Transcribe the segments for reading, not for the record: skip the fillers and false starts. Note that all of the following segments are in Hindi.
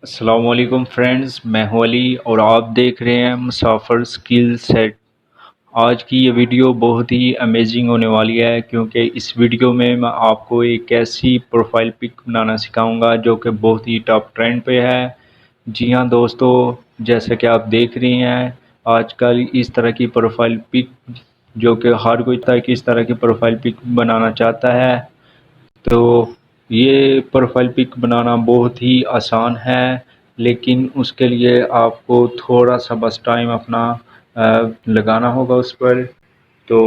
अस्सलाम वालेकुम फ्रेंड्स, मैं हूं अली और आप देख रहे हैं मुसाफिर स्किल सेट। आज की ये वीडियो बहुत ही अमेजिंग होने वाली है क्योंकि इस वीडियो में मैं आपको एक ऐसी प्रोफाइल पिक बनाना सिखाऊंगा जो कि बहुत ही टॉप ट्रेंड पे है। जी हाँ दोस्तों, जैसे कि आप देख रही हैं आजकल इस तरह की प्रोफाइल पिक जो कि हर कोई इस तरह की प्रोफाइल पिक बनाना चाहता है। तो ये प्रोफाइल पिक बनाना बहुत ही आसान है, लेकिन उसके लिए आपको थोड़ा सा बस टाइम अपना लगाना होगा उस पर। तो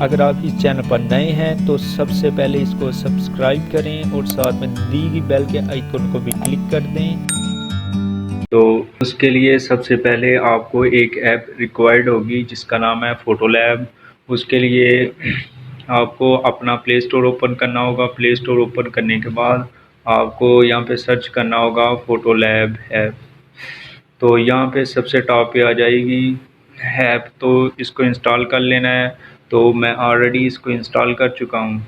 अगर आप इस चैनल पर नए हैं तो सबसे पहले इसको सब्सक्राइब करें और साथ में दी गई बेल के आइकन को भी क्लिक कर दें। तो उसके लिए सबसे पहले आपको एक ऐप रिक्वायर्ड होगी जिसका नाम है फ़ोटो लैब। उसके लिए आपको अपना प्ले स्टोर ओपन करना होगा। प्ले स्टोर ओपन करने के बाद आपको यहाँ पे सर्च करना होगा फ़ोटो लैब ऐप। तो यहाँ पे सबसे टॉप पे आ जाएगी ऐप, तो इसको इंस्टॉल कर लेना है। तो मैं ऑलरेडी इसको इंस्टॉल कर चुका हूँ।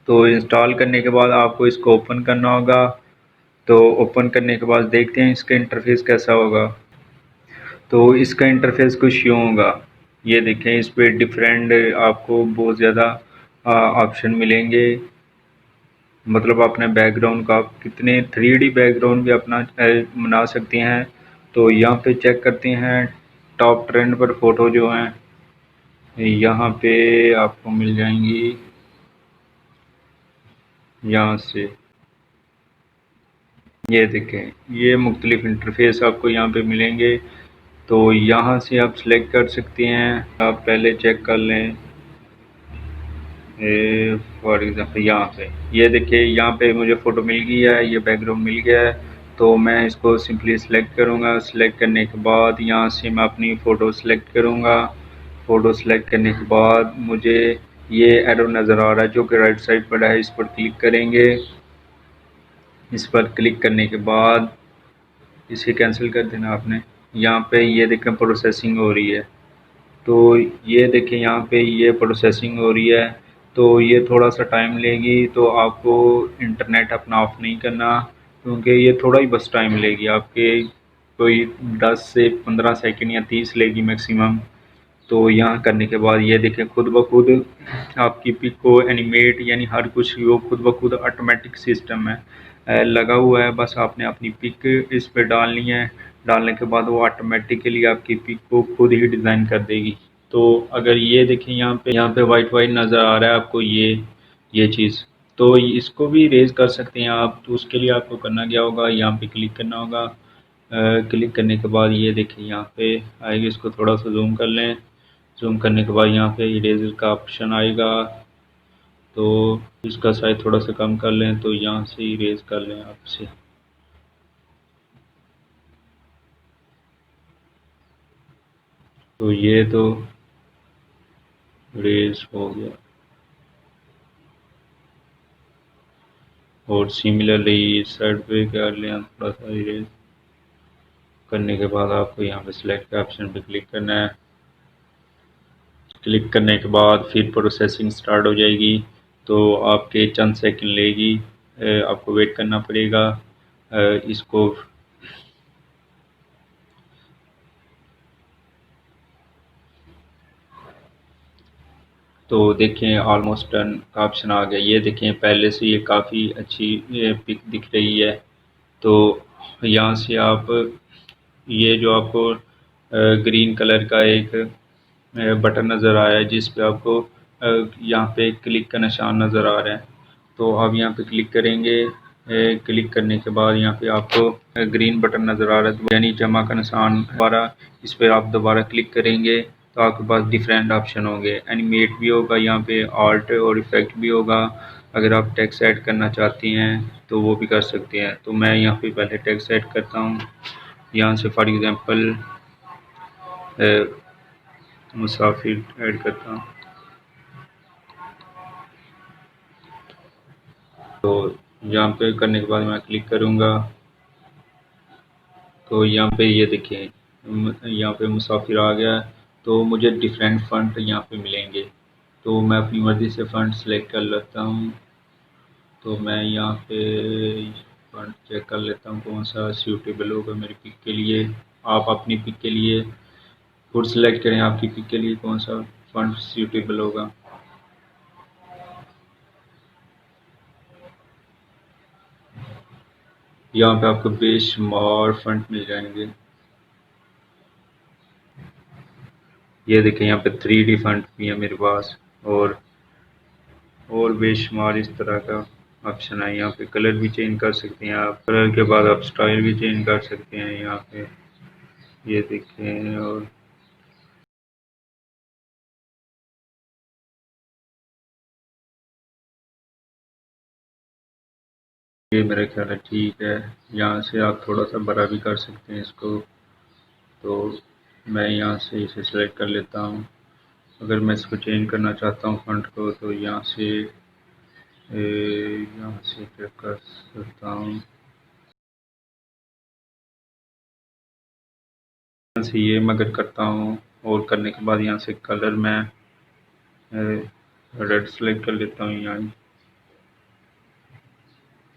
तो इंस्टॉल करने के बाद आपको इसको ओपन करना होगा। तो ओपन करने के बाद देखते हैं इसका इंटरफेस कैसा होगा। तो इसका इंटरफेस कुछ यूँ होगा। ये देखें, इस पे डिफरेंट आपको बहुत ज़्यादा ऑप्शन मिलेंगे। मतलब अपने बैकग्राउंड का आप कितने 3D बैकग्राउंड भी अपना बना सकते हैं। तो यहाँ पे चेक करते हैं टॉप ट्रेंड पर फ़ोटो जो हैं यहाँ पे आपको मिल जाएंगी। यहाँ से ये देखें, ये मुख्तलिफ इंटरफेस आपको यहाँ पे मिलेंगे। तो यहाँ से आप सिलेक्ट कर सकते हैं। आप पहले चेक कर लें। फॉर एग्ज़ाम्पल यहाँ पे ये देखिए, यहाँ पे मुझे फ़ोटो मिल गई है, ये बैकग्राउंड मिल गया है। तो मैं इसको सिंपली सिलेक्ट करूँगा। सिलेक्ट करने के बाद यहाँ से मैं अपनी फ़ोटो सिलेक्ट करूँगा। फ़ोटो सिलेक्ट करने के बाद मुझे ये एरो नज़र आ रहा है जो कि राइट साइड पर है, इस पर क्लिक करेंगे। इस पर क्लिक करने के बाद इसे कैंसिल कर देना आपने। यहाँ पे ये देखें प्रोसेसिंग हो रही है। तो ये देखिए यहाँ पे ये प्रोसेसिंग हो रही है। तो ये थोड़ा सा टाइम लेगी, तो आपको इंटरनेट अपना ऑफ नहीं करना क्योंकि ये थोड़ा ही बस टाइम लेगी आपके, कोई 10 से 15 सेकंड या 30 लेगी मैक्सिमम। तो यहाँ करने के बाद ये देखें खुद ब खुद आपकी पिक को एनिमेट, यानी हर कुछ वो खुद ब खुद ऑटोमेटिक सिस्टम है लगा हुआ है। बस आपने अपनी पिक इस पे डालनी है। डालने के बाद वो ऑटोमेटिकली आपकी पिक को खुद ही डिज़ाइन कर देगी। तो अगर ये देखें यहाँ पे वाइट वाइट नज़र आ रहा है आपको ये चीज़, तो इसको भी रेज कर सकते हैं आप। तो उसके लिए आपको करना क्या होगा, यहाँ पे क्लिक करना होगा। क्लिक करने के बाद ये देखिए यहाँ पे आएगा, इसको थोड़ा सा जूम कर लें। जूम करने के बाद यहाँ पे इरेजर का ऑप्शन आएगा। तो इसका साइज थोड़ा सा कम कर लें, तो यहाँ से इरेज कर लें आपसे। तो ये तो इरेज हो गया। और सिमिलरली इस साइड पे कर लें थोड़ा सा इरेज। करने के बाद आपको यहाँ पे सिलेक्ट के ऑप्शन पे क्लिक करना है। क्लिक करने के बाद फिर प्रोसेसिंग स्टार्ट हो जाएगी। तो आपके चंद सेकंड लेगी, आपको वेट करना पड़ेगा इसको। तो देखें ऑलमोस्ट डन का ऑप्शन आ गया। ये देखें पहले से ये काफ़ी अच्छी पिक दिख रही है। तो यहाँ से आप ये जो आपको ग्रीन कलर का एक बटन नज़र आया है जिस पे आपको यहाँ पे क्लिक का निशान नज़र आ रहा है। तो आप यहाँ पे क्लिक करेंगे। क्लिक करने के बाद यहाँ पे आपको ग्रीन बटन नज़र आ रहा है, यानी जमा का निशान। दोबारा इस पर आप दोबारा क्लिक करेंगे तो आपके पास डिफरेंट ऑप्शन होंगे। एनिमेट भी होगा, यहाँ पे आर्ट और इफेक्ट भी होगा। अगर आप टेक्स्ट ऐड करना चाहती हैं तो वो भी कर सकते हैं। तो मैं यहाँ पे पहले टेक्स्ट ऐड करता हूँ। यहाँ से फॉर एग्ज़ाम्पल मुसाफिर ऐड करता हूँ। तो यहाँ पे करने के बाद मैं क्लिक करूँगा। तो यहाँ पे ये देखिए यहाँ पे मुसाफिर आ गया। तो मुझे डिफरेंट फ़ॉन्ट यहाँ पे मिलेंगे। तो मैं अपनी मर्ज़ी से फ़ॉन्ट सेलेक्ट कर लेता हूँ। तो मैं यहाँ पे फ़ॉन्ट चेक कर लेता हूँ कौन सा सूटेबल होगा मेरी पिक के लिए। आप अपनी पिक के लिए खुद सेलेक्ट करें, आपकी पिक के लिए कौन सा फ़ॉन्ट सूटेबल होगा। यहाँ पे आपको बेशुमार फ़ॉन्ट मिल जाएंगे। ये देखें यहाँ पे 3D फ़ॉन्ट भी है मेरे पास, और बेशुमार इस तरह का ऑप्शन है। यहाँ पे कलर भी चेंज कर सकते हैं आप, कलर के बाद आप स्टाइल भी चेंज कर सकते हैं यहाँ पे, ये देखें। और ये मेरा ख्याल है ठीक है। यहाँ से आप थोड़ा सा बड़ा भी कर सकते हैं इसको। तो मैं यहाँ से इसे सेलेक्ट कर लेता हूँ। अगर मैं इसको चेंज करना चाहता हूँ फ़ॉन्ट को, तो यहाँ से क्या कर सकता हूँ, यहाँ से ये मगर करता हूँ। और करने के बाद यहाँ से कलर मैं रेड सेलेक्ट कर लेता हूँ। यहाँ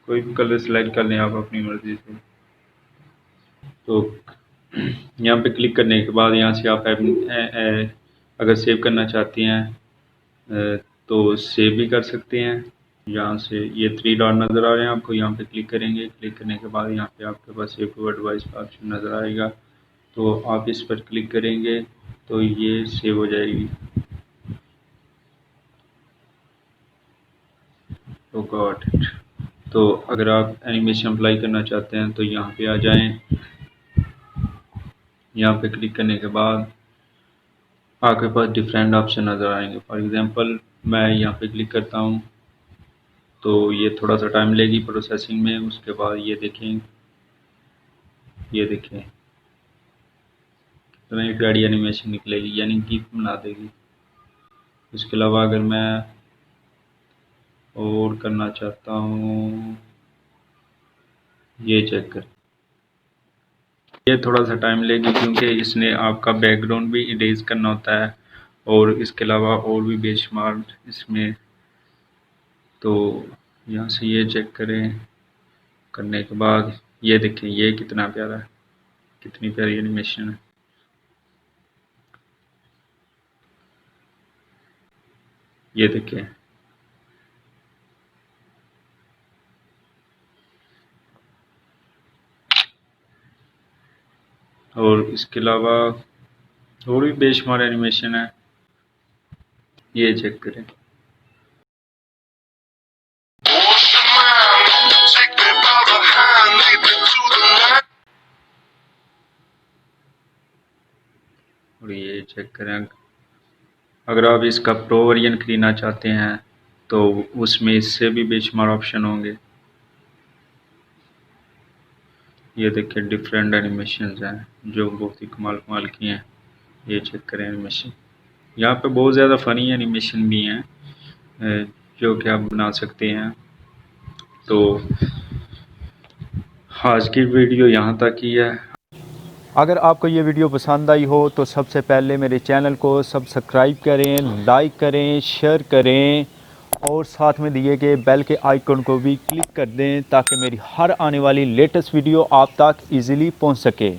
कोई भी कलर सेलेक्ट कर लें आप अपनी मर्ज़ी से। तो यहाँ पे क्लिक करने के बाद यहाँ से आप अगर सेव करना चाहते हैं तो सेव भी कर सकते हैं। यहाँ से ये 3 डॉट नज़र आ रहे हैं आपको, यहाँ पे क्लिक करेंगे। क्लिक करने के बाद यहाँ पे आपके पास सेव टू डिवाइस का ऑप्शन नज़र आएगा, तो आप इस पर क्लिक करेंगे तो ये सेव हो जाएगी। तो गॉट इट। तो अगर आप एनिमेशन अप्लाई करना चाहते हैं तो यहाँ पे आ जाएं। यहाँ पे क्लिक करने के बाद आपके पास डिफरेंट ऑप्शन नज़र आएंगे। फॉर एग्जांपल मैं यहाँ पे क्लिक करता हूँ तो ये थोड़ा सा टाइम लेगी प्रोसेसिंग में। उसके बाद ये देखें इतनी प्यारी एनिमेशन निकलेगी, यानी कि बना देगी। इसके अलावा अगर मैं और करना चाहता हूँ, ये चेक कर, ये थोड़ा सा टाइम लेगी क्योंकि इसने आपका बैकग्राउंड भी इरेज करना होता है, और इसके अलावा और भी बेशुमार इसमें। तो यहाँ से ये चेक करें, करने के बाद ये देखें ये कितना प्यारा है, कितनी प्यारी एनिमेशन है। ये देखें, और इसके अलावा और भी बेशुमार एनिमेशन है, ये चेक करें। और ये चेक करें, अगर आप इसका प्रो वर्जन खरीदना चाहते हैं तो उसमें इससे भी बेशुमार ऑप्शन होंगे। ये देखिए डिफरेंट एनिमेशंस हैं जो बहुत ही कमाल कमाल की हैं। ये चेक करें एनिमेशन, यहाँ पे बहुत ज़्यादा फ़नी एनिमेशन भी हैं जो कि आप बना सकते हैं। तो आज की वीडियो यहाँ तक ही है। अगर आपको ये वीडियो पसंद आई हो तो सबसे पहले मेरे चैनल को सब्सक्राइब करें, लाइक करें, शेयर करें और साथ में दिए गए बेल के आइकन को भी क्लिक कर दें ताकि मेरी हर आने वाली लेटेस्ट वीडियो आप तक इजीली पहुंच सके।